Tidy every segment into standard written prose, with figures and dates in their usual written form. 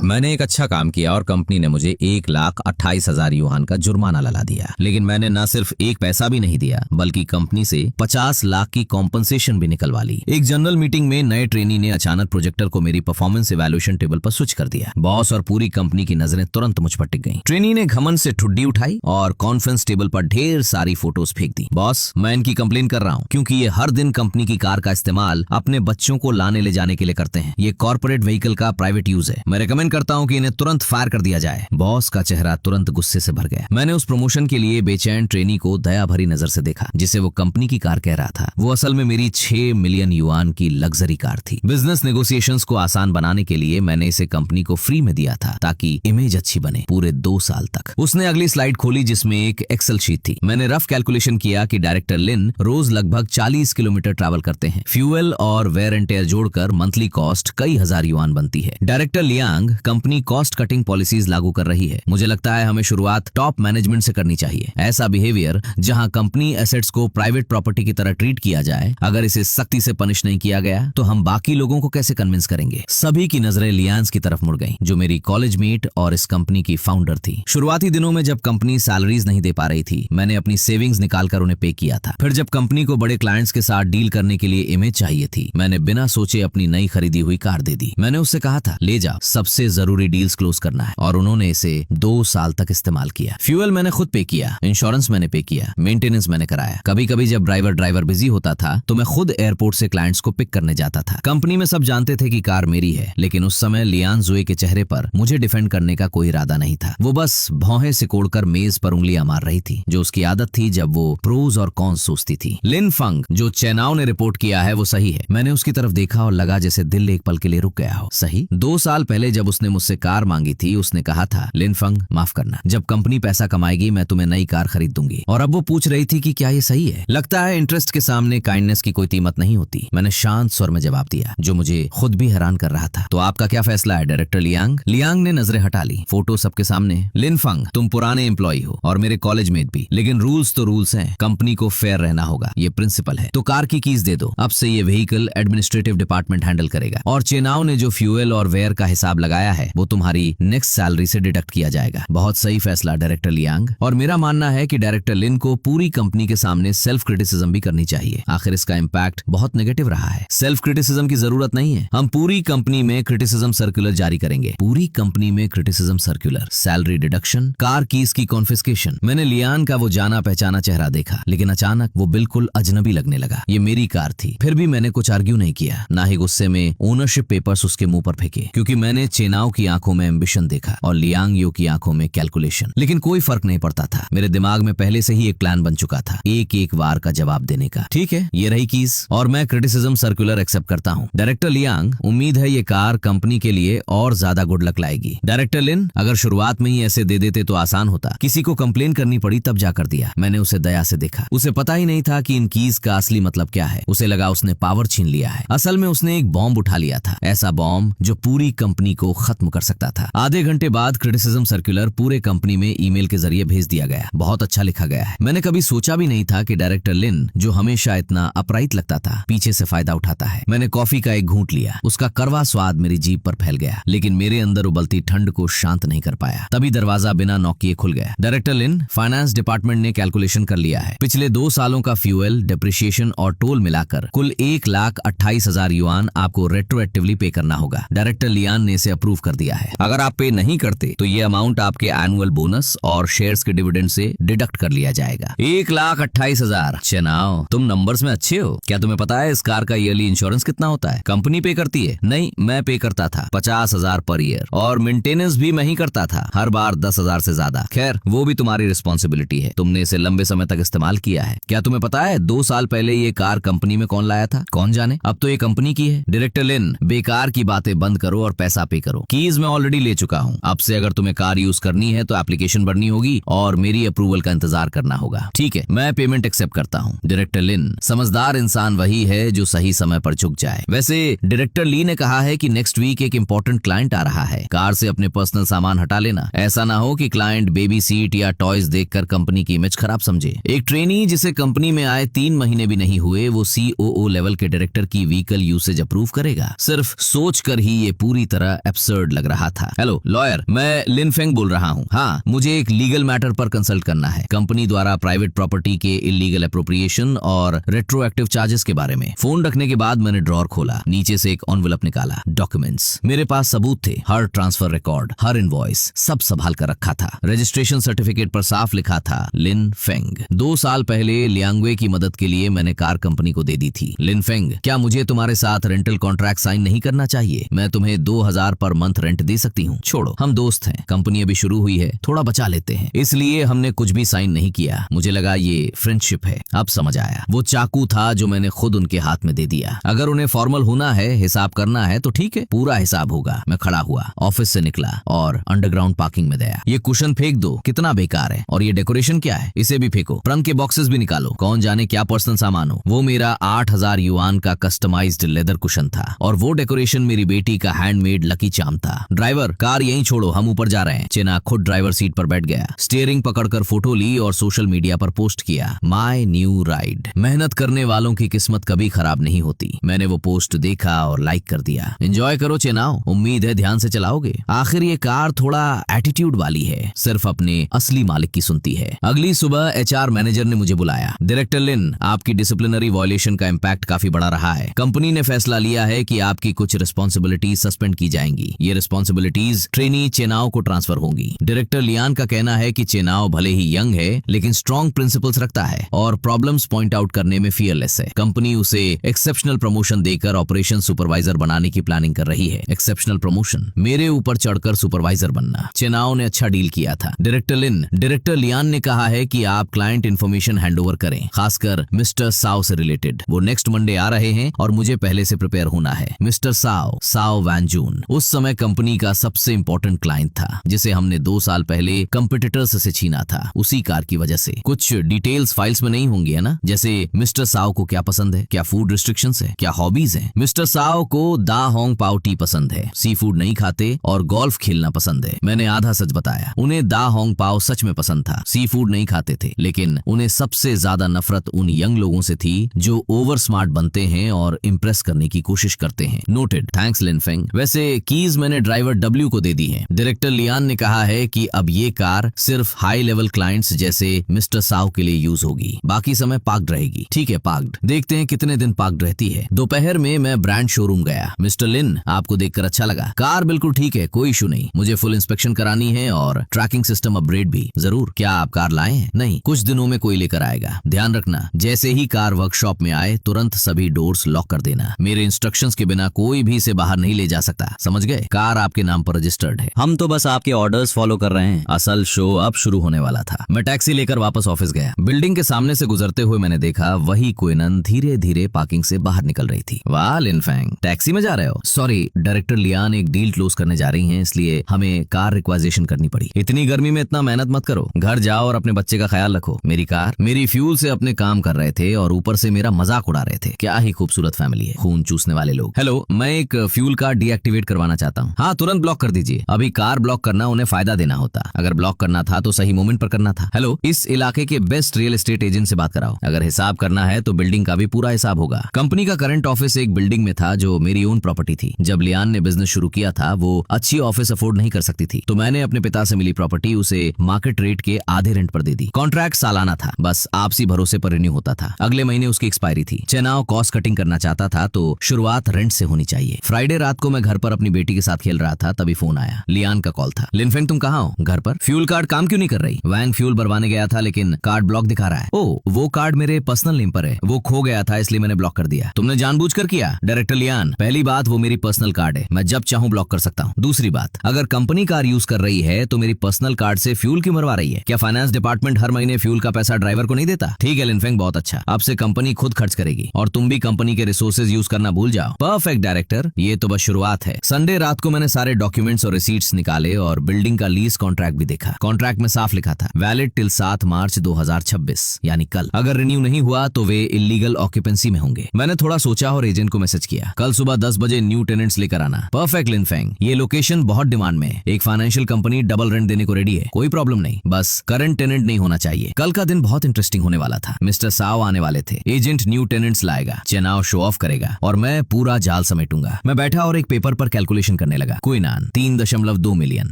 मैंने एक अच्छा काम किया और कंपनी ने मुझे 1,28,000 युआन का जुर्माना लगा दिया। लेकिन मैंने न सिर्फ एक पैसा भी नहीं दिया बल्कि कंपनी से 50 लाख की कॉम्पनसेशन भी निकलवा ली। एक जनरल मीटिंग में नए ट्रेनी ने अचानक प्रोजेक्टर को मेरी परफॉर्मेंस इवैल्यूएशन टेबल पर स्विच कर दिया। बॉस और पूरी कंपनी की नजरें तुरंत मुझ पर टिक गईं। ट्रेनी ने घमंड से ठुड्डी उठाई और कॉन्फ्रेंस टेबल पर ढेर सारी फोटोज फेंक दी। बॉस, मैं इनकी कंप्लेन कर रहा हूँ क्योंकि ये हर दिन कंपनी की कार का इस्तेमाल अपने बच्चों को लाने ले जाने के लिए करते हैं। ये कॉर्पोरेट व्हीकल का प्राइवेट यूज है। मैं रेकमेंड करता हूँ कि इन्हें तुरंत फायर कर दिया जाए। बॉस का चेहरा तुरंत गुस्से से भर गया। मैंने उस प्रमोशन के लिए बेचैन ट्रेनी को दया भरी नजर से देखा जिसे वो कंपनी की कार कह रहा था। वो असल में मेरी 6 मिलियन युआन की लग्जरी कार थी। बिजनेस नेगोशिएशंस को आसान बनाने के लिए मैंने इसे कंपनी को फ्री में दिया था ताकि इमेज अच्छी बने पूरे 2 साल तक। उसने अगली स्लाइड खोली जिसमें एक एक्सेल शीट थी। मैंने रफ कैलकुलेशन किया कि डायरेक्टर लिन रोज लगभग 40 किलोमीटर ट्रैवल करते हैं। फ्यूल और वेयर एंड टेयर जोड़कर मंथली कॉस्ट कई हजार युआन बनती है। Director Liang company cost cutting policies लागू कर रही है। मुझे लगता है हमें शुरुआत टॉप मैनेजमेंट से करनी चाहिए। ऐसा बिहेवियर जहां कंपनी एसेट्स को प्राइवेट प्रॉपर्टी की तरह ट्रीट किया जाए, अगर इसे सख्ती से पनिश नहीं किया गया तो हम बाकी लोगों को कैसे कन्विंस करेंगे। सभी की नजरें लियांग की तरफ मुड़ गईं, जो मेरी कॉलेज मेट और इस कंपनी की फाउंडर थी। शुरुआती दिनों में जब कंपनी सैलरीज नहीं दे पा रही थी, मैंने अपनी सेविंग्स निकालकर उन्हें पे किया था। फिर जब कंपनी को बड़े क्लाइंट्स के साथ डील करने के लिए इमेज चाहिए थी, मैंने बिना सोचे अपनी नई खरीदी हुई कार दे दी। मैंने उससे कहा था, ले जाओ, सबसे जरूरी डील्स क्लोज करना है, और उन्होंने इसे 2 साल तक इस्तेमाल किया। फ्यूल मैंने खुद पे किया, इंश्योरेंस मैंने पे किया, मेंटेनेंस मैंने कराया। कभी कभी जब ड्राइवर बिजी होता था तो मैं खुद एयरपोर्ट से क्लाइंट्स को पिक करने जाता था। कंपनी में सब जानते थे कि कार मेरी है, लेकिन उस समय लियान जुए के चेहरे पर मुझे डिफेंड करने का कोई इरादा नहीं था। वो बस भौहें सिकोड़कर मेज पर उंगलियां मार रही थी, जो उसकी आदत थी जब वो प्रोज और कॉन्स सोचती थी। लिन फंग, जो चेनाओ ने रिपोर्ट किया है, वो सही है। मैंने उसकी तरफ देखा और लगा जैसे दिल एक पल के लिए रुक गया हो। सही? 2 साल पहले जब उसने मुझसे कार मांगी थी, उसने कहा था, लिन फंग, माफ करना, जब कंपनी पैसा कमाएगी मैं तुम्हें नई कार खरीद दूंगी। और अब वो पूछ रही थी कि क्या ये सही है। लगता है इंटरेस्ट के सामने काइंडनेस की कोई कीमत नहीं होती। मैंने शांत स्वर में जवाब दिया, जो मुझे खुद भी हैरान कर रहा था। तो आपका क्या फैसला है डायरेक्टर लियांग? लियांग ने नजरें हटा ली। फोटो सबके सामने। लिन फंग, तुम पुराने एम्प्लॉय हो और मेरे कॉलेज मेट भी, लेकिन रूल्स तो रूल्स हैं। कंपनी को फेयर रहना होगा, ये प्रिंसिपल है। तो कार की कीज दे दो। अब से ये व्हीकल एडमिनिस्ट्रेटिव डिपार्टमेंट हैंडल करेगा, और चेनाओ ने जो फ्यूल और वेयर का हिसाब लगाया है वो तुम्हारी नेक्स्ट सैलरी से डिडक्ट किया जाएगा। बहुत सही फैसला डायरेक्टर लियांग। और मेरा मानना है कि डायरेक्टर लिन को पूरी कंपनी के सामने सेल्फ क्रिटिसिज्म भी करनी चाहिए। आखिर इसका इम्पैक्ट बहुत नेगेटिव रहा है। सेल्फ क्रिटिसिज्म की जरूरत नहीं है। हम पूरी कंपनी में क्रिटिसिज्म सर्कुलर जारी करेंगे। पूरी कंपनी में criticism circular, salary deduction, car keys की कॉन्फिस्केशन। मैंने लियान का वो जाना पहचाना चेहरा देखा, लेकिन अचानक वो बिल्कुल अजनबी लगने लगा। ये मेरी कार थी। फिर भी मैंने कुछ आर्ग्यू नहीं किया, ना ही गुस्से में ओनरशिप पेपर्स उसके मुंह पर फेंके, क्योंकि मैंने चेनाओ की आंखों में एम्बिशन देखा और लियांग यो की आंखों में कैलकुलेशन। लेकिन कोई फर्क नहीं पड़ता था। मेरे दिमाग में पहले से ही एक प्लान बन चुका था, एक वार का जवाब देने का। ठीक है, ये रही कीज, और मैं क्रिटिसिज्म सर्कुलर एक्सेप्ट करता हूँ। डायरेक्टर लियांग, उम्मीद है ये कार कंपनी के लिए और ज्यादा गुड लक लाएगी। डायरेक्टर लिन, अगर शुरुआत में ही ऐसे दे देते तो आसान होता। किसी को कंप्लेन करनी पड़ी तब जाकर दिया। मैंने उसे दया से देखा। उसे पता ही नहीं था कि इन कीज का असली मतलब क्या है। उसे लगा उसने पावर छीन लिया है। असल में उसने एक बॉम्ब उठा लिया था, ऐसा बॉम्ब जो पूरी कंपनी को खत्म कर सकता था। आधे घंटे बाद क्रिटिसिज्म सर्कुलर पूरे कंपनी में ईमेल के जरिए भेज दिया गया। बहुत अच्छा लिखा गया है। मैंने कभी सोचा भी नहीं था कि डायरेक्टर लिन, जो हमेशा इतना अपराइट लगता था, पीछे से फायदा उठाता है। मैंने कॉफी का एक घूंट लिया। उसका कड़वा स्वाद मेरी जीभ पर फैल गया, लेकिन मेरे अंदर उबलती ठंड को शांत नहीं कर पाया। तभी दरवाजा बिना नॉक किए खुल गया। डायरेक्टर लिन, फाइनेंस डिपार्टमेंट ने कैलकुलेशन कर लिया है। पिछले 2 सालों का फ्यूल, डिप्रिसिएशन और टोल मिलाकर कुल 1,28,000 युआन आपको रेट्रोएक्टिवली पे करना होगा। डायरेक्टर लियान ने इसे अप्रूव कर दिया है। अगर आप पे नहीं करते तो ये अमाउंट आपके एनुअल बोनस और शेयर्स के डिविडेंड से डिडक्ट कर लिया जाएगा। 1,28,000। चेनाओ, तुम नंबर्स में अच्छे हो। क्या तुम्हें पता है इस कार का ईयरली इंश्योरेंस कितना होता है? कंपनी पे करती है? नहीं, मैं पे करता था 50,000 पर ईयर, और मेंटेनेंस भी मैं ही करता था, हर बार 10,000 से ज्यादा। खैर, वो भी तुम्हारी रिस्पॉन्सिबिलिटी है। तुमने इसे लंबे समय तक इस्तेमाल किया है। क्या तुम्हें पता है 2 साल पहले ये कार कंपनी में कौन लाया था? कौन जाने, अब तो ये कंपनी की है। डायरेक्टर लिन, बेकार की बातें बंद करो और पैसा पे करो। कीज मैं ऑलरेडी ले चुका हूँ। अब से अगर तुम्हें कार यूज करनी है तो एप्लीकेशन भरनी होगी और मेरी अप्रूवल का इंतजार करना होगा। ठीक है, मैं पेमेंट एक्सेप्ट करता हूँ। डायरेक्टर लिन, समझदार इंसान वही है जो सही समय पर झुक जाए। वैसे डायरेक्टर ली ने कहा है कि नेक्स्ट वीक एक इंपॉर्टेंट क्लाइंट आ रहा है। कार से अपने पर्सनल सामान हटा लेना। ऐसा ना हो कि क्लाइंट बेबी सीट या टॉयज देखकर कंपनी की इमेज खराब समझे। एक ट्रेनी जिसे कंपनी में आए 3 महीने भी नहीं हुए, वो COO लेवल के डायरेक्टर की व्हीकल यूसेज अप्रूव करेगा? सिर्फ सोच कर ही ये पूरी तरह एब्सर्ड एब्सर्ड लग रहा था। हेलो लॉयर, मैं लिन फेंग बोल रहा हूँ। हाँ, मुझे एक लीगल मैटर पर कंसल्ट करना है, कंपनी द्वारा प्राइवेट प्रॉपर्टी के इलीगल एप्रोप्रिएशन और रेट्रोएक्टिव चार्जेस के बारे में। फोन रखने के बाद मैंने ड्रॉर खोला, नीचे से एक एनवेलप निकाला। डॉक्यूमेंट्स, मेरे पास सबूत थे, हर ट्रांसफर रिकॉर्ड, हर इनवॉइस, सब संभाल कर रखा था। रजिस्ट्रेशन सर्टिफिकेट पर साफ लिखा था लिन फेंग। 2 साल पहले लियांगवे की मदद के लिए मैंने कार कंपनी को दे दी थी। लिन फेंग, क्या मुझे तुम्हारे साथ रेंटल कॉन्ट्रैक्ट साइन नहीं करना चाहिए? मैं तुम्हें 2000 पर मंथ रेंट दे सकती हूँ। छोड़ो, हम दोस्त हैं, कंपनी अभी शुरू हुई है, थोड़ा बचा लेते हैं, इसलिए हमने कुछ भी साइन नहीं किया। मुझे लगा ये फ्रेंडशिप है। अब समझ आया, वो चाकू था जो मैंने खुद उनके हाथ में दे दिया। अगर उन्हें फॉर्मल होना है, हिसाब करना है तो ठीक है, पूरा हिसाब होगा। मैं खड़ा हुआ, ऑफिस से निकला और अंडरग्राउंड पार्किंग में गया। ये कुशन फेंक दो, कितना बेकार है, और ये डेकोरेशन क्या है, इसे भी फेंको। ट्रंक के बॉक्सेस भी निकालो, कौन जाने क्या पर्सनल सामान हो। वो मेरा 8000 युआन का कस्टमाइज्ड लेदर कुशन था, और वो डेकोरेशन मेरी बेटी का हैंडमेड लकी चार्म था। ड्राइवर, कार यहीं छोड़ो, हम ऊपर जा रहे हैं। चेना खुद ड्राइवर सीट पर बैठ गया, स्टीयरिंग पकड़कर फोटो ली और सोशल मीडिया पर पोस्ट किया, माय न्यू राइड। मेहनत करने वालों की किस्मत कभी खराब नहीं होती। मैंने वो पोस्ट देखा और लाइक कर दिया। एंजॉय करो चेनाओ, उम्मीद है ध्यान से चलाओगे। आखिर ये कार थोड़ा एटीट्यूड वाली है, सिर्फ अपने असली मालिक की सुनती है। अगली सुबह एचआर मैनेजर ने मुझे बुलाया। डायरेक्टर लिन, आपकी डिसिप्लिनरी वायलेशन का इम्पैक्ट काफी बड़ा रहा है। कंपनी ने फैसला लिया है कि आपकी कुछ रिस्पॉन्सिबिलिटीज सस्पेंड की जाएंगी। ये रिस्पॉन्सिबिलिटीज ट्रेनी चेनाओ को ट्रांसफर होंगी। डायरेक्टर लियान का कहना है कि चेनाओ भले ही यंग है, लेकिन स्ट्रॉन्ग प्रिंसिपल्स रखता है और प्रॉब्लम्स पॉइंट आउट करने में फियरलेस है। कंपनी उसे एक्सेप्शनल प्रमोशन देकर ऑपरेशन सुपरवाइजर बनाने की प्लानिंग कर रही है। एक्सेप्शनल प्रमोशन, मेरे ऊपर चढ़कर सुपरवाइजर बनना। चेनाओ ने अच्छा डील किया था। डायरेक्टर लियान ने कहा है कि आप क्लाइंट इन्फॉर्मेशन हैंडओवर करें, खासकर मिस्टर साओ से रिलेटेड। वो नेक्स्ट मंडे आ रहे हैं और मुझे पहले से प्रिपेयर होना है। मिस्टर साओ वैनजून उस समय कंपनी का सबसे इंपॉर्टेंट क्लाइंट था, जिसे हमने 2 साल पहले कंपिटिटर्स से छीना था, उसी कार की वजह से। कुछ डिटेल्स फाइल्स में नहीं होंगी, है ना? जैसे मिस्टर साओ को क्या पसंद है, क्या फूड रिस्ट्रिक्शंस है, क्या हॉबीज है। मिस्टर साओ को दा होंग पाओ टी पसंद है, सी फूड नहीं खाते और गोल्फ खेलना पसंद है। मैंने आधा सच बताया। उन्हें दा होंग पाओ सच में पसंद था, सी फूड नहीं खाते थे, लेकिन उन्हें सबसे ज्यादा नफरत उन यंग लोगों से थी जो ओवर स्मार्ट बनते हैं और इम्प्रेस करने की कोशिश करते हैं। नोटेड, थैंक्स लिन फेंग। वैसे कीज मैंने ड्राइवर डब्ल्यू को दे दी है। डायरेक्टर लियान ने कहा है कि अब ये कार सिर्फ हाई लेवल क्लाइंट्स जैसे मिस्टर साओ के लिए यूज होगी, बाकी समय पार्क्ड रहेगी। ठीक है, पार्क्ड, देखते हैं कितने दिन पार्क्ड रहती है। दोपहर में मैं ब्रांड शोरूम गया। मिस्टर लिन, आपको देखकर अच्छा लगा। कार बिल्कुल ठीक है, कोई इशू नहीं। मुझे फुल इंस्पेक्शन करानी है और ट्रैकिंग सिस्टम अपग्रेड भी। जरूर। क्या आप कार लाए हैं? नहीं, कुछ दिनों में कोई लेकर आएगा। ध्यान रखना, जैसे ही कार वर्कशॉप में आए तुरंत सभी डोर्स लॉक कर देना। मेरे इंस्ट्रक्शंस के बिना कोई भी इसे बाहर नहीं ले जा सकता, समझ गए? कार आपके नाम पर रजिस्टर्ड है। हम तो बस आपके ऑर्डर्स फॉलो कर रहे हैं। असल शो अब शुरू होने वाला था। मैं टैक्सी लेकर वापस ऑफिस गया। बिल्डिंग के सामने से गुजरते हुए मैंने देखा वही क्विनन धीरे धीरे पार्किंग से बाहर निकल रही थी। वाह लिन फेंग, टैक्सी में जा रहे हो? सॉरी, डायरेक्टर लियान एक डील क्लोज करने जा रही हैं, इसलिए हमें कार रिक्वाजिशन करनी पड़ी। इतनी गर्मी में इतना मेहनत मत करो, घर जाओ और अपने बच्चे का ख्याल रखो। मेरी कार, मेरी फ्यूल से अपने काम कर रहे थे और ऊपर से मेरा मजाक उड़ा रहे थे। क्या ही खूबसूरत फैमिली है, खून चूसने वाले लोग। हेलो, मैं एक फ्यूल कार्ड डीएक्टिवेट करवाना चाहता हूँ। हाँ, तुरंत ब्लॉक कर दीजिए। अभी कार ब्लॉक करना उन्हें फायदा देना होता, अगर ब्लॉक करना था तो सही मोमेंट पर करना था। हेलो, इस इलाके के बेस्ट रियल एस्टेट एजेंट से बात कराओ। अगर हिसाब करना है तो बिल्डिंग का भी पूरा हिसाब होगा। कंपनी का करंट ऑफिस एक बिल्डिंग में था जो मेरी ओन प्रॉपर्टी थी। जब लियान ने बिजनेस शुरू किया था वो अच्छी ऑफिस अफोर्ड नहीं कर सकती थी, तो मैंने अपने पिता से मिली प्रॉपर्टी उसे मार्केट रेट के आधे रेंट पर दे दी। कॉन्ट्रैक्ट सालाना था, बस आपसी भरोसे पर रिन्यू होता था। अगले महीने उसकी एक्सपायरी थी। चेनाओ कॉस्ट कटिंग करना चाहता था तो शुरुआत रेंट से होनी चाहिए। फ्राइडे रात को मैं घर पर अपनी बेटी के साथ खेल रहा था, तभी फोन आया। लियान का कॉल था। लिन फेंग, तुम कहाँ हो? घर पर। फ्यूल कार्ड काम क्यों नहीं कर रही? वैन फ्यूल भरवाने गया था लेकिन कार्ड ब्लॉक दिखा रहा है। ओ, वो कार्ड मेरे पर्सनल नेम पर है, वो खो गया था इसलिए मैंने ब्लॉक कर दिया। तुमने जानबूझकर किया? डायरेक्टर लियान, पहली बात वो मेरी पर्सनल कार्ड है, मैं जब चाहूँ ब्लॉक कर सकता हूँ। दूसरी बात, अगर कंपनी कार यूज कर रही है तो मेरी पर्सनल कार्ड से फ्यूल क्यों मरवा रही है? क्या फाइनेंस डिपार्टमेंट हर महीने फ्यूल का पैसा ड्राइवर को नहीं देता? ठीक है लिन फेंग, बहुत अच्छा, अब से कंपनी खुद खर्च करेगी और तुम भी कंपनी के रिसोर्सेज यूज करना भूल जाओ। परफेक्ट डायरेक्टर, ये तो बस शुरुआत है। संडे रात को मैंने सारे डॉक्यूमेंट्स और रिसीट्स निकाले और बिल्डिंग का लीज कॉन्ट्रैक्ट भी देखा। कॉन्ट्रैक्ट में साफ लिखा था वैलिड टिल 7 मार्च 2026, यानी कल। अगर रिन्यू नहीं हुआ तो वे इलीगल ऑक्यूपेंसी में होंगे। मैंने थोड़ा सोचा और एजेंट को मैसेज किया, कल सुबह 10 बजे न्यू टेनेंट्स लेकर आना। परफेक्ट लिन फेंग, ये लोकेशन बहुत डिमांड में है। एक फाइनेंशियल कंपनी डबल रेंट देने को रेडी है, कोई प्रॉब्लम नहीं, बस करंट टेनेंट नहीं होना चाहिए। कल का दिन बहुत इंटरेस्टिंग होने वाला था। मिस्टर साओ आने वाले थे, एजेंट न्यू टेनेंट्स लाएगा, चेनाओ शो ऑफ करेगा और मैं पूरा जाल समेटूंगा। मैं बैठा और एक पेपर पर कैलकुलेशन करने लगा। क्विनान 3.2 मिलियन,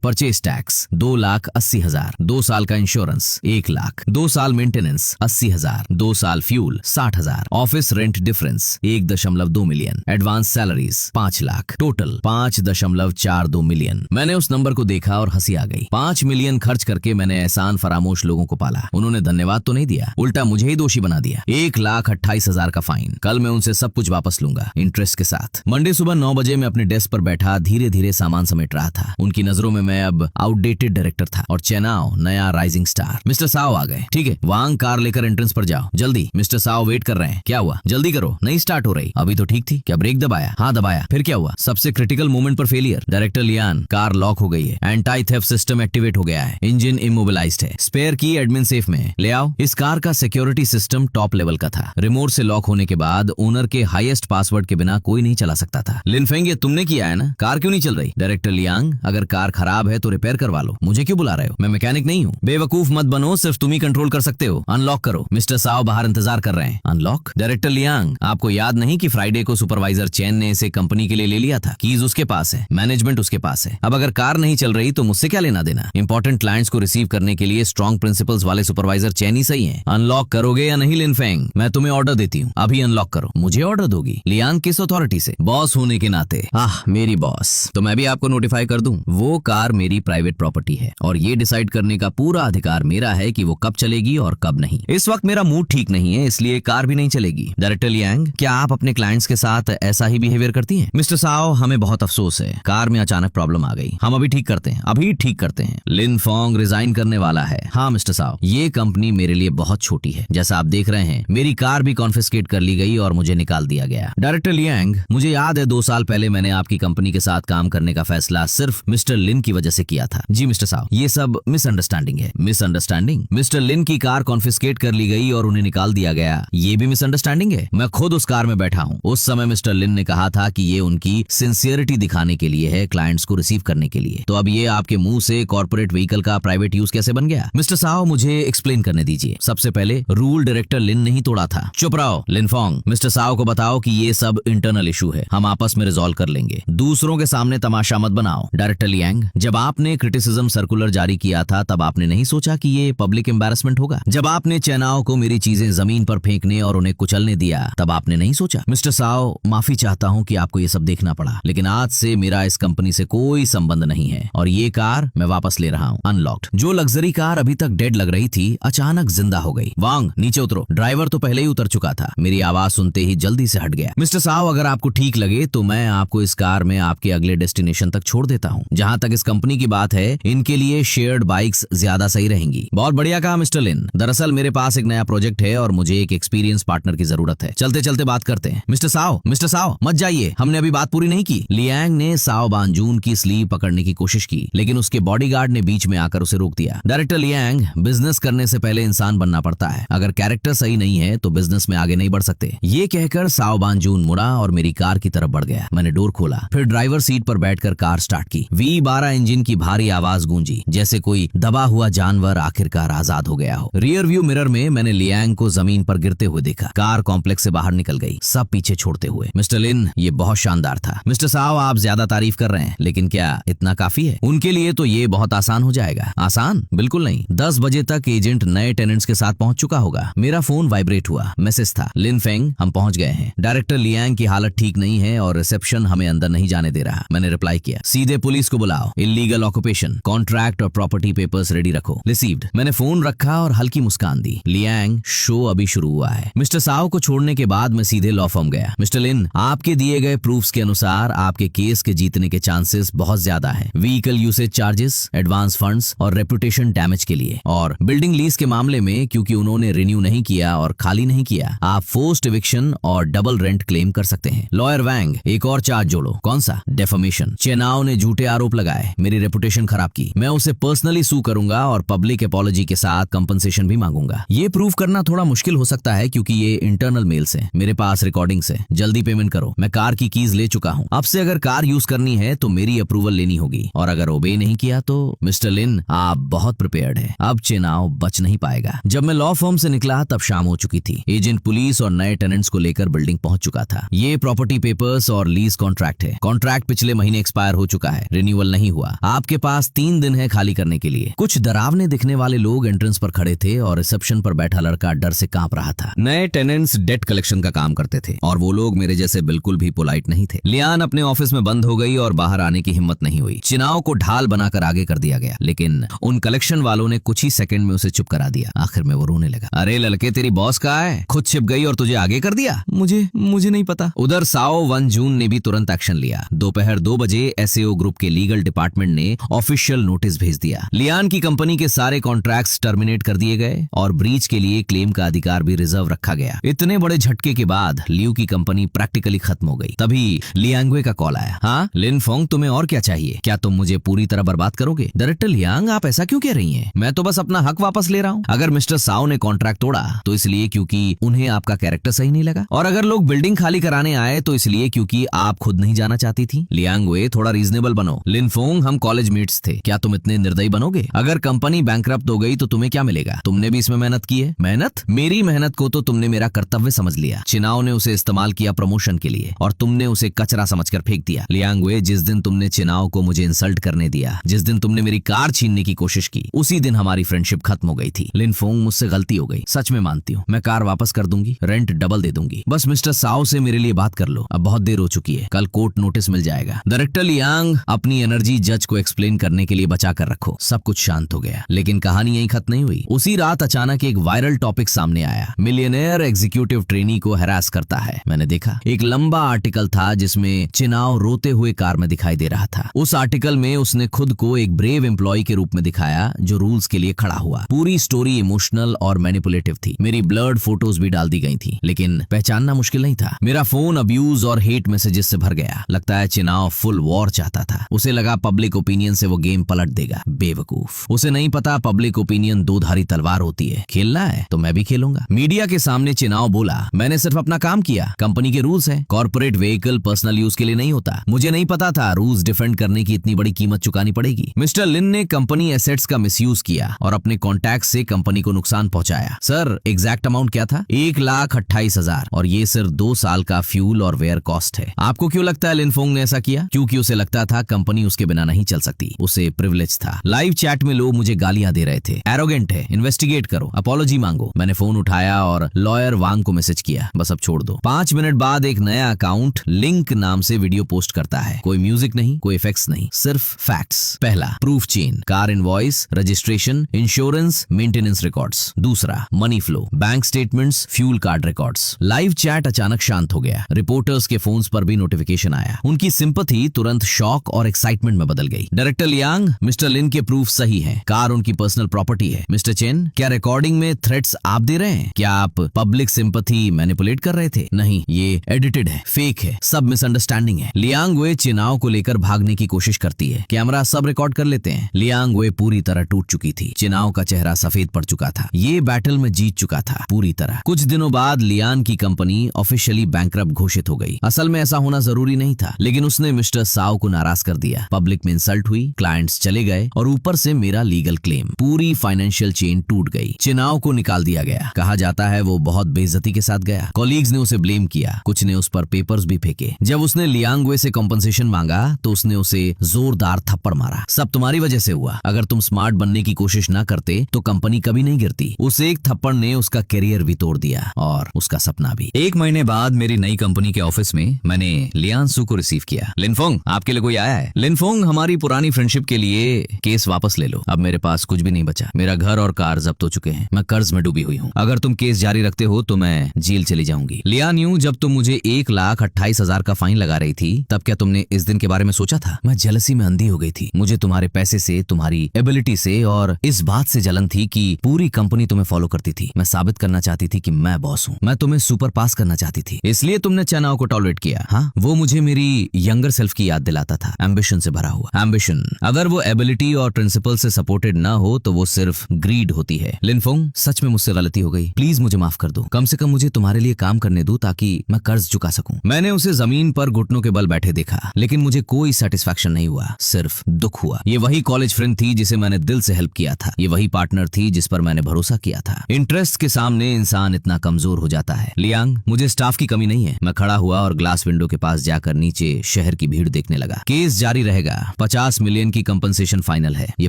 परचेज टैक्स 2,80,000, 2 साल का इंश्योरेंस 1 लाख, 2 साल मेंटेनेंस 80,000, 2 साल fuel 60,000, office rent difference 1.2 million, advance salaries 5 lakh, total 5.42 million. मैंने उस नंबर को देखा और हंसी आ गई। 5 मिलियन खर्च करके मैंने एहसान फरामोश लोगों को पाला। उन्होंने धन्यवाद तो नहीं दिया, उल्टा मुझे ही दोषी बना दिया। 1,28,000 का फाइन। कल मैं उनसे सब कुछ वापस लूंगा, इंटरेस्ट के साथ। मंडे सुबह 9 बजे मैं अपने डेस्क पर बैठा धीरे धीरे सामान समेट रहा था। उनकी नजरों में मैं अब आउटडेटेड डायरेक्टर था और चेनाव नया राइजिंग स्टार। मिस्टर साव आ गए। ठीक है, वांग कार लेकर एंट्रेंस पर जाओ, जल्दी। मिस्टर साव वेट कर रहे हैं। क्या हुआ? जल्दी करो, नहीं स्टार्ट हो रही। अभी तो ठीक थी। क्या ब्रेक दबाया? हाँ दबाया। फिर क्या हुआ? सबसे क्रिटिकल मोमेंट पर failure. Director Lian, car lock हो गई है, एंटी थेफ्ट सिस्टम एक्टिवेट हो गया है, इंजन इमोबिलाइज्ड है, स्पेयर की एडमिन सेफ में है। ले आओ। इस कार का सिक्योरिटी सिस्टम टॉप लेवल का था। रिमोट से लॉक होने के बाद ओनर के हाईएस्ट पासवर्ड के बिना कोई नहीं चला सकता था। लिनफेंग, ये तुमने किया है ना? कार क्यों नहीं चल रही? डायरेक्टर लियांग, अगर कार खराब है तो रिपेयर करवा लो, मुझे क्यों बुला रहे हो? मैं मैकेनिक नहीं हूँ। बेवकूफ मत बनो, सिर्फ तुम ही कंट्रोल कर सकते हो। अनलॉक करो। मिस्टर साव बाहर इंतजार कर रहे हैं। अनलॉक? डायरेक्टर लियांग, आपको याद नहीं कि फ्राइडे को सुपरवाइजर चैन ने इसे कंपनी के लिए ले लिया था? कीज उसके पास है, मैनेजमेंट उसके पास है। अब अगर कार नहीं चल रही तो मुझसे क्या लेना देना? इंपॉर्टेंट क्लाइंट्स को रिसीव करने के लिए स्ट्रॉन्ग प्रिंसिपल्स वाले सुपरवाइजर चैन ही सही है। अनलॉक करोगे या नहीं लिनफेंग? मैं तुम्हें ऑर्डर देती हूँ, अभी अनलॉक करो। मुझे ऑर्डर दोगी? लियांग किस अथॉरिटी से? बॉस होने के नाते। मेरी बॉस। तो मैं भी आपको नोटिफाई कर दूं? वो कार मेरी प्राइवेट प्रॉपर्टी है और ये डिसाइड करने का पूरा अधिकार मेरा है कि वो कब चलेगी और कब नहीं। इस वक्त मेरा मूड ठीक नहीं है, इसलिए कार भी नहीं चलेगी। डायरेक्टर लियांग, क्या आप अपने क्लाइंट्स के साथ ऐसा ही बिहेवियर करती हैं? मिस्टर साव, हमें बहुत अफसोस है, कार में अचानक प्रॉब्लम आ गई। हम अभी ठीक करते हैं, अभी ठीक करते हैं। लिन फोंग रिजाइन करने वाला है। हाँ मिस्टर साव, ये कंपनी मेरे लिए बहुत छोटी है। जैसा आप देख रहे हैं, मेरी कार भी कॉन्फिस्केट कर ली गई और मुझे निकाल दिया गया। डायरेक्टर लियांग, मुझे याद है 2 साल पहले मैंने आपकी कंपनी के साथ काम करने का फैसला सिर्फ मिस्टर लिन की वजह से किया था। जी मिस्टर साव, ये सब मिसअंडरस्टैंडिंग है। मिसअंडरस्टैंडिंग? मिस्टर लिन की कार कॉन्फिस्केट कर ली गई और उन्हें निकाल दिया गया, ये भी मिसअंडरस्टैंडिंग है? मैं खुद उस कार में बैठा हूँ। उस समय मिस्टर लिन ने कहा था कि ये उनकी सिंसियरिटी दिखाने के लिए है, क्लाइंट्स को रिसीव करने के लिए। तो अब ये आपके मुंह से कॉर्पोरेट व्हीकल का प्राइवेट यूज कैसे बन गया? मिस्टर साव, मुझे एक्सप्लेन करने दीजिए। सबसे पहले रूल डायरेक्टर लिन ने ही तोड़ा था। चुप रहो लिनफोंग। मिस्टर साव को बताओ कि ये सब इंटरनल इशू है, हम आपस में रिजॉल्व कर लेंगे। दूसरों के सामने तमाशा मत बनाओ। डायरेक्टर लियांग, जब आपने क्रिटिसिज्म सर्कुलर जारी किया था तब आपने नहीं सोचा कि ये पब्लिक एम्बैरेसमेंट होगा? जब आपने चेनाव को मेरी चीजें जमीन पर फेंकने और उन्हें कुचलने दिया तब आपने नहीं सोचा? मिस्टर साव, माफी चाहता हूँ कि आपको ये सब देखना पड़ा, लेकिन आज से मेरा इस कंपनी से कोई संबंध नहीं है और ये कार मैं वापस ले रहा हूँ, अनलॉक्ड। जो लग्जरी कार अभी तक डेड लग रही थी अचानक जिंदा हो गई। वांग, नीचे उतरो। ड्राइवर तो पहले ही उतर चुका था। मेरी आवाज सुनते ही जल्दी से हट गया। मिस्टर साव, अगर आपको ठीक लगे तो मैं आपको इस कार में आपके अगले डेस्टिनेशन तक छोड़ देता हूँ। जहाँ तक इस कंपनी की बात है, इनके लिए शेयर्ड बाइक्स ज्यादा सही रहेंगी। बहुत बढ़िया कहा मिस्टर लिन। दरअसल मेरे पास एक नया प्रोजेक्ट है और मुझे एक एक्सपीरियंस पार्टनर की जरूरत है। चलते चलते बात करते हैं। मिस्टर साव मत जाइए, हमने अभी बात पूरी नहीं की। लियांग ने साव बानजून की स्लीव पकड़ने की कोशिश की, लेकिन उसके बॉडीगार्ड ने बीच में आकर उसे रोक दिया। डायरेक्टर लियांग, बिजनेस करने से पहले इंसान बनना पड़ता है। अगर कैरेक्टर सही नहीं है तो बिजनेस में आगे नहीं बढ़ सकते। ये कहकर साव बानजून मुड़ा और मेरी कार की तरफ बढ़ गया। मैंने डोर खोला, फिर ड्राइवर सीट पर बैठकर कार स्टार्ट की। V12 इंजन की भारी आवाज गूंजी, जैसे कोई दबा हुआ जानवर आखिरकार आजाद हो गया हो। रियर व्यू मिरर में मैंने लियांग को जमीन पर गिरते हुए देखा। कार कॉम्प्लेक्स से बाहर निकल गई, सब पीछे छोड़ते हुए। मिस्टर लिन, ये बहुत शानदार था। मिस्टर साव, आप ज्यादा तारीफ कर रहे हैं, लेकिन क्या इतना काफी है? उनके लिए तो ये बहुत आसान हो जाएगा। आसान? बिल्कुल नहीं। 10 बजे तक एजेंट नए टेनेंट्स के साथ पहुंच चुका होगा। मेरा फोन वाइब्रेट हुआ, मैसेज था, लिनफेंग हम पहुंच गए हैं। डायरेक्टर लियांग की हालत ठीक नहीं है और रिसेप्शन हमें अंदर नहीं जाने दे रहा। मैंने रिप्लाई किया, सीधे पुलिस को बुलाओ, इल्लीगल ऑक्यूपेशन, कॉन्ट्रैक्ट और प्रॉपर्टी पेपर्स रेडी रखो। रिसीव्ड। मैंने फोन रखा और हल्की मुस्कान दी। लियांग, शो अभी शुरू हुआ है। मिस्टर साव को छोड़ने के बाद मैं सीधे लॉ फर्म गया। मिस्टर लिन, आपके दिए गए प्रूफ्स के अनुसार आपके केस के जीतने के चांसेस बहुत ज्यादा है। Vehicle usage charges, advance funds और रेपुटेशन डैमेज के लिए। और बिल्डिंग लीज के मामले में क्योंकि उन्होंने रिन्यू नहीं किया और खाली नहीं किया, आप फोर्स्ड एविक्शन और डबल रेंट क्लेम कर सकते हैं। लॉयर वैंग, एक और चार्ज जोड़ो। कौन सा? डेफमेशन। चेनाव ने झूठे आरोप लगाए, मेरी रेपुटेशन खराब की। मैं उसे पर्सनली सू करूंगा और पब्लिक अपॉलॉजी के साथ कंपनसेशन भी मांगूंगा। ये प्रूव करना थोड़ा मुश्किल हो सकता है क्योंकि ये इंटरनल मेल्स है, मेरे पास रिकॉर्डिंग्स है। जल्दी पेमेंट करो। मैं कार की कीज ले चुका हूँ। अब से अगर कार यूज करनी है तो मेरी अप्रूवल लेनी होगी और अगर ओबे नहीं किया तो मिस्टर लिन, आप बहुत प्रिपेयर्ड है। अब चेनाव बच नहीं पाएगा। जब मैं लॉ फर्म से निकला तब शाम हो चुकी थी। एजेंट पुलिस और नए टेनेंट्स को लेकर बिल्डिंग पहुंच चुका था। ये प्रॉपर्टी पेपर्स और लीज कॉन्ट्रैक्ट है। कॉन्ट्रैक्ट पिछले महीने एक्सपायर हो चुका है, रिन्यूअल नहीं हुआ। आपके पास 3 दिन है खाली करने के लिए। कुछ डरावने दिखने वाले लोग एंट्रेंस पर खड़े थे और रिसेप्शन पर बैठा लड़का डर से कांप रहा था। नए टेनेंट्स डेट कलेक्शन का काम करते थे और वो लोग मेरे जैसे बिल्कुल भी पोलाइट नहीं थे। लियान अपने ऑफिस में बंद हो गई और बाहर आने की हिम्मत नहीं हुई। चिनाव को ढाल बनाकर आगे कर दिया गया, लेकिन उन कलेक्शन वालों ने कुछ ही सेकंड में उसे चुप करा दिया। आखिर में वो रोने लगा। अरे लड़के, तेरी बॉस कहाँ है? खुद छिप गई और तुझे आगे कर दिया। मुझे नहीं पता। उधर साओ वन जून ने भी तुरंत एक्शन लिया। दोपहर 2 बजे एसएओ ग्रुप के लीगल डिपार्टमेंट ने ऑफिशियल नोटिस भेज दिया। लियान की कंपनी के सारे कॉन्ट्रैक्ट्स टर्मिनेट कर दिए गए और ब्रीच के लिए क्लेम का अधिकार भी रिजर्व रखा गया। इतने बड़े झटके के बाद लियू की कंपनी प्रैक्टिकली खत्म हो गई। तभी लियांगवे का कॉल आया। हाँ लिन फोंग, तुम्हें और क्या चाहिए? क्या तुम मुझे पूरी तरह बर्बाद करोगे? डायरेक्टर लियांग, आप ऐसा क्यों कह रही हैं? मैं तो बस अपना हक वापस ले रहा हूँ। अगर मिस्टर साओ ने कॉन्ट्रैक्ट तोड़ा तो इसलिए क्योंकि उन्हें आपका कैरेक्टर सही नहीं लगा, और अगर लोग बिल्डिंग खाली कराने आए तो इसलिए क्योंकि आप खुद नहीं जाना चाहती थी। लियांगवे, थोड़ा रीजनेबल बनो। लिन फोंग, हम कॉलेज मेट्स थे, क्या तुम इतने निर्दयी बनोगे? अगर कंपनी बैंकरप्ट हो गई तो तुम्हें क्या मिलेगा? तुमने भी इसमें मेहनत की है। मेहनत? मेरी मेहनत को तो तुमने मेरा कर्तव्य समझ लिया। चिनाव ने उसे इस्तेमाल किया प्रमोशन के लिए और तुमने उसे कचरा समझकर फेंक दिया। लियांगवे, जिस दिन तुमने चिनाव को मुझे इंसल्ट करने दिया, जिस दिन तुमने मेरी कार छीनने की कोशिश की, उसी दिन हमारी फ्रेंडशिप खत्म हो गई थी। लिन फोंग, मुझसे गलती हो गई, सच में मानती हूँ। मैं कार वापस कर दूंगी, रेंट डबल दे दूंगी। बस मिस्टर साओ से मेरे लिए बात कर लो, अब बहुत देर हो चुकी है, कल कोर्ट नोटिस मिल जाएगा। डायरेक्टर लियांग, अपनी एनर्जी जज को एक्सप्लेन करने के लिए बचा कर रखो। सब कुछ शांत हो गया, लेकिन कहानी यहीं खत्म नहीं हुई। उसी रात अचानक एक वायरल टॉपिक सामने आया। मिलियनेयर एग्जीक्यूटिव ट्रेनी को हैरास करता है। मैंने देखा एक लंबा आर्टिकल था जिसमें चिनाव रोते हुए कार में दिखाई दे रहा था। उस आर्टिकल में उसने खुद को एक ब्रेव एम्प्लॉय के रूप में दिखाया जो रूल्स के लिए खड़ा हुआ। पूरी स्टोरी इमोशनल और मैनिपुलेटिव थी। मेरी ब्लर्ड फोटोज भी डाल दी गई थी, लेकिन पहचानना मुश्किल नहीं था। मेरा फोन अब्यूज और हेट मैसेजेस से भर गया। लगता है चिनाव फुल वॉर चाहता था। उसे लगा पब्लिक ओपिनियन से वो गेम पलट देगा। बेवकूफ, उसे नहीं पता पब्लिक ओपिनियन दो धारी तलवार होती है। खेलना है तो मैं भी खेलूंगा। मीडिया के सामने चिनाव बोला, मैंने सिर्फ अपना काम किया, कंपनी के रूल्स हैं। कॉर्पोरेट व्हीकल पर्सनल यूज के लिए नहीं होता। मुझे नहीं पता था रूल्स डिफेंड करने की इतनी बड़ी कीमत चुकानी पड़ेगी। मिस्टर लिन ने कंपनी एसेट्स का मिसयूज किया और अपने कॉन्टैक्ट से कंपनी को नुकसान पहुंचाया। सर, एग्जैक्ट अमाउंट क्या था? 1,28,000, और ये सिर्फ 2 साल का फ्यूल और वेयर कॉस्ट है। आपको क्यों लगता है लिन फोंग ने ऐसा किया? क्योंकि उसे लगता था कंपनी उसके बिना नहीं चल सकती। उसे प्रिविलेज था। लाइव चैट में लोग मुझे गालियां दे रहे थे। एरोगेंट है, इन्वेस्टिगेट करो, अपॉलॉजी मांगो। मैंने फोन उठाया और लॉयर वांग को मैसेज किया, बस अब छोड़ दो। 5 मिनट बाद एक नया अकाउंट लिंक नाम से वीडियो पोस्ट करता है। कोई म्यूजिक नहीं, कोई इफेक्ट्स नहीं, सिर्फ फैक्ट्स। पहला, proof chain, car invoice, registration, insurance, maintenance records. दूसरा, money flow, bank statements, fuel card records. Live chat अचानक शांत हो गया। रिपोर्टर्स के फोन्स पर भी नोटिफिकेशन आया। उनकी सिंपैथी तुरंत शॉक और एक्साइटमेंट में बदल गई। डायरेक्टर लियांग, मिस्टर लिन के प्रूफ सही हैं। कार उनकी पर्सनल प्रॉपर्टी है। मिस्टर चेन, क्या रिकॉर्डिंग में थ्रेट्स आप दे रहे हैं? क्या आप पब्लिक सिंपैथी मैनिपुलेट कर रहे थे? नहीं, ये एडिटेड है, फेक है, सब मिसअंडरस्टैंडिंग है। लियांग वे चिनाव को लेकर भागने की कोशिश करती है। कैमरा सब रिकॉर्ड कर लेते हैं। लियांग वे पूरी तरह टूट चुकी थी। चिनाव का चेहरा सफेद पड़ चुका था। ये बैटल में जीत चुका था पूरी तरह। कुछ दिनों बाद लियान की कंपनी ऑफिशियली बैंकरप्ट घोषित हो गई। असल में ऐसा होना जरूरी नहीं था, लेकिन उसने मिस्टर साओ को नाराज कर दिया। पब्लिक में इंसल्ट हुई, क्लाइंट्स चले गए और ऊपर से मेरा लीगल क्लेम। पूरी फाइनेंशियल चेन टूट गई। चिनाव को निकाल दिया गया। कहा जाता है वो बहुत बेइज्जती के साथ गया। कॉलीग्स ने उसे ब्लेम किया, कुछ ने उस पर पेपर्स भी फेंके। जब उसने लियांगवे से कॉम्पनसेशन मांगा तो उसने उसे जोरदार थप्पड़ मारा। सब तुम्हारी वजह से हुआ। अगर तुम स्मार्ट बनने की कोशिश ना करते तो कंपनी कभी नहीं गिरती। उस एक थप्पड़ ने उसका करियर भी तोड़ दिया और उसका सपना भी। 1 महीने बाद मेरी नई कंपनी के ऑफिस में मैंने लियांसु को रिसीव किया। लिनफोंग, आपके लिए कोई आया है? लिनफोंग, हमारी पुरानी फ्रेंडशिप के लिए केस वापस ले लो। अब मेरे पास कुछ भी नहीं बचा। मेरा घर और कार जब्त हो चुके हैं। मैं कर्ज में डूबी हुई हूँ। अगर तुम केस जारी रखते हो तो मैं जेल चली जाऊंगी। लियान यू, जब तुम मुझे 1,28,000 का फाइन लगा रही थी तब क्या तुमने इस दिन के बारे में सोचा था? मैं जेलसी में अंधी हो गई थी। मुझे तुम्हारे पैसे से, तुम्हारी एबिलिटी से और इस बात से जलन थी कि पूरी कंपनी तुम्हें फॉलो करती थी। मैं साबित करना चाहती थी कि मैं बॉस हूँ। मैं तुम्हें सुपर पास करना चाहती थी, इसलिए तुमने चेनाओ को टॉलरेट किया। हाँ, वो मुझे मेरी यंगर सेल्फ की याद दिलाता था। एम्बिशन से भरा हुआ एम्बिशन। अगर वो एबिलिटी और प्रिंसिपल से सपोर्टेड ना हो तो वो सिर्फ ग्रीड होती है। लिनफोंग, सच में मुझसे गलती हो गई। प्लीज मुझे माफ कर दो। कम से कम मुझे तुम्हारे लिए काम करने दो ताकि मैं कर्ज चुका सकूं। मैंने उसे जमीन पर घुटनों के बल बैठे देखा, लेकिन मुझे कोई सेटिस्फैक्शन नहीं हुआ, सिर्फ दुख हुआ। ये वही कॉलेज फ्रेंड थी जिसे मैंने दिल से हेल्प किया था। ये वही पार्टनर थी जिस पर मैंने भरोसा किया था। इंटरेस्ट के सामने इंसान इतना कमजोर हो जाता है। लियांग, मुझे स्टाफ की कमी नहीं है। मैं खड़ा हुआ और ग्लास विंडो के पास जाकर नीचे शहरी शहर की भीड़ देखने लगा। केस जारी रहेगा, 50 मिलियन की कंपनसेशन फाइनल है, ये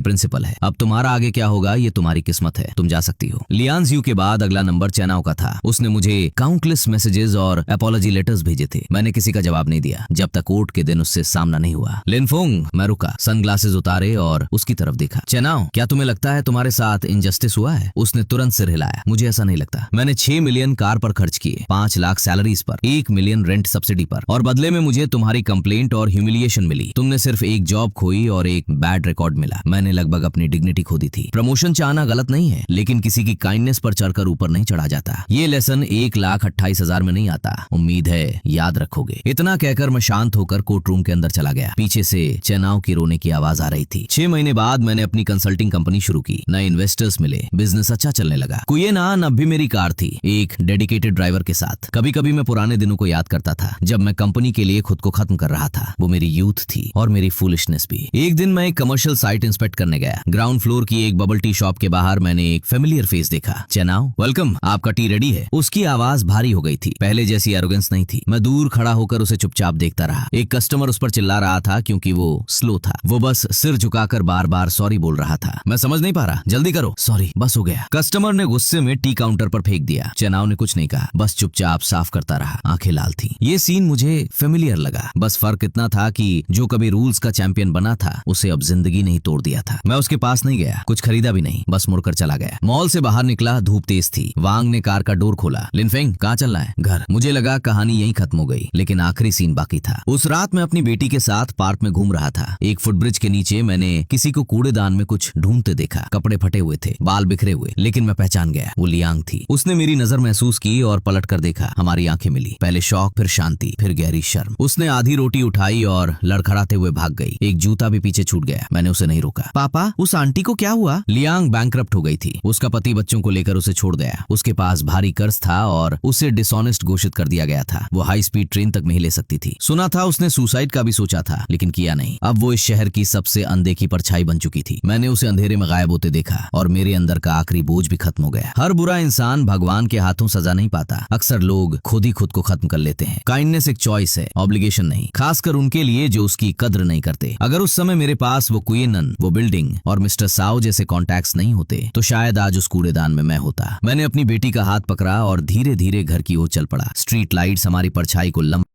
प्रिंसिपल है। अब तुम्हारा आगे क्या होगा ये तुम्हारी किस्मत है, तुम जा सकती हो। लियांग ज्यू के बाद अगला नंबर चेनाओ का था। उसने मुझे काउंटलेस मैसेजेस और अपॉलॉजी लेटर्स भेजे थे। मैंने किसी का जवाब नहीं दिया जब तक कोर्ट के दिन उससे सामना नहीं हुआ। लिनफोंग, मैं रुका, सनग्लासेस उतारे और उसकी तरफ देखा। चेनाओ, क्या तुम्हें लगता है तुम्हारे साथ इनजस्टिस हुआ है? उसने तुरंत सिर हिलाया। मुझे ऐसा नहीं लगता। मैंने 6 मिलियन कार पर खर्च किए, 5 लाख सैलरीज पर, 1 मिलियन रेंट सब्सिडी पर, और बदले में मुझे तुम्हारी कंप्लेंट और ह्यूमिलिएशन मिली। तुमने सिर्फ एक जॉब खोई और एक बैड रिकॉर्ड मिला। मैंने लगभग अपनी डिग्निटी खो दी थी। प्रमोशन चाहना गलत नहीं है, लेकिन किसी की काइंडनेस पर चढ़कर ऊपर नहीं चढ़ा जाता। ये लेसन 1,28,000 में नहीं आता। उम्मीद है याद रखोगे। इतना कहकर मैं शांत होकर कोर्ट रूम के अंदर चला गया। पीछे से चेनाओ की रोने की आवाज आ रही थी। 6 महीने बाद मैंने अपनी कंसल्टिंग कंपनी शुरू की। नए इन्वेस्टर्स मिले, बिजनेस अच्छा चलने लगा। कुयेनान अब भी मेरी कार थी, एक डेडिकेटेड ड्राइवर के साथ। कभी कभी मैं पुराने दिनों को याद करता था जब मैं कंपनी के लिए खुद को खत्म कर रहा था। वो मेरी यूथ थी और मेरी फूलिशनेस भी। एक दिन मैं एक कमर्शियल साइट इंस्पेक्ट करने गया। ग्राउंड फ्लोर की एक बबल टी शॉप के बाहर मैंने एक फेमिलियर फेस देखा। चेनाओ, वेलकम, आपका टी रेडी है। उसकी आवाज भारी हो गई थी। पहले जैसी एरोगेंस नहीं थी। मैं दूर खड़ा होकर उसे चुपचाप देखता रहा। एक कस्टमर उस पर चिल्ला रहा था क्योंकि वो स्लो था। वो बस सिर झुकाकर बार बार सॉरी बोल रहा था। मैं समझ नहीं पा रहा, जल्दी करो। सॉरी, बस हो गया। कस्टमर ने गुस्से में टी काउंटर पर फेंक दिया। चेनाओ ने कुछ नहीं कहा, बस चुपचाप साफ करता रहा। आंखें लाल थी। ये सीन मुझे फेमिलियर लगा। बस फर्क इतना था कि जो कभी रूल्स का चैंपियन बना था उसे अब जिंदगी नहीं तोड़ दिया था। मैं उसके पास नहीं गया, कुछ खरीदा भी नहीं, बस मुड़कर चला गया। मॉल से बाहर निकला, धूप तेज थी। वांग ने कार का डोर खोला। लिनफेंग, कहाँ चलना है? घर। मुझे लगा कहानी यहीं खत्म हो गई, लेकिन आखिरी सीन बाकी था। उस रात मैं अपनी बेटी के साथ पार्क में घूम रहा था। एक फुटब्रिज के नीचे मैंने किसी को कूड़ेदान में कुछ ढूंढते देखा। कपड़े फटे हुए थे, बाल बिखरे हुए, लेकिन मैं पहचान गया, वो लियांग थी। उसने मेरी नजर महसूस की और पलट कर देखा। हमारी आंखें मिली। पहले शौक, फिर शांति, फिर गहरी शर्म। उसने आधी रोटी उठाई और लड़खड़ाते हुए भाग गई। एक जूता भी पीछे छूट गया। मैंने उसे नहीं रोका। पापा, उस आंटी को क्या हुआ? लियांग बैंकरप्ट हो गई थी। उसका पति बच्चों को लेकर उसे छोड़ गया। उसके पास भारी कर्ज था और उसे डिसऑनेस्ट घोषित कर दिया गया था। वो हाई स्पीड ट्रेन तक नहीं ले सकती थी। सुना था उसने सुसाइड का भी सोचा था, लेकिन किया नहीं। अब वो इस शहर की सबसे अनदेखी परछाई बन चुकी थी। मैंने उसे अंधेरे में गायब होते देखा और मेरे अंदर का आखिरी बोझ भी खत्म हो गया। हर बुरा इंसान भगवान के हाथों सजा नहीं पाता। अक्सर लोग खुद ही खुद को खत्म कर लेते हैं। काइंडनेस एक चॉइस है, ऑब्लिगेशन नहीं, खासकर उनके लिए जो उसकी कद्र नहीं करते। अगर उस समय मेरे पास वो कुयेनन, वो बिल्डिंग और मिस्टर साओ जैसे कॉन्टैक्ट्स नहीं होते तो शायद आज उस कूड़ेदान में मैं होता। मैंने अपनी बेटी का हाथ पकड़ा और धीरे धीरे घर की ओर चल पड़ा। स्ट्रीट लाइट्स हमारी परछाई को